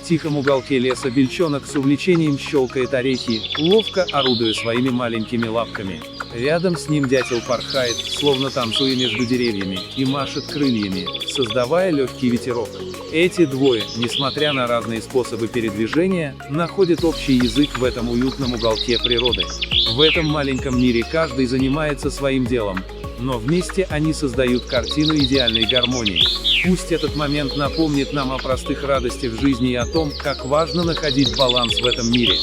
тихом уголке леса бельчонок с увлечением щелкает орехи, ловко орудуя своими маленькими лапками. Рядом с ним дятел порхает, словно танцуя между деревьями, и машет крыльями, создавая легкий ветерок. Эти двое, несмотря на разные способы передвижения, находят общий язык в этом уютном уголке природы. В этом маленьком мире каждый занимается своим делом, но вместе они создают картину идеальной гармонии. Пусть этот момент напомнит нам о простых радостях жизни и о том, как важно находить баланс в этом мире.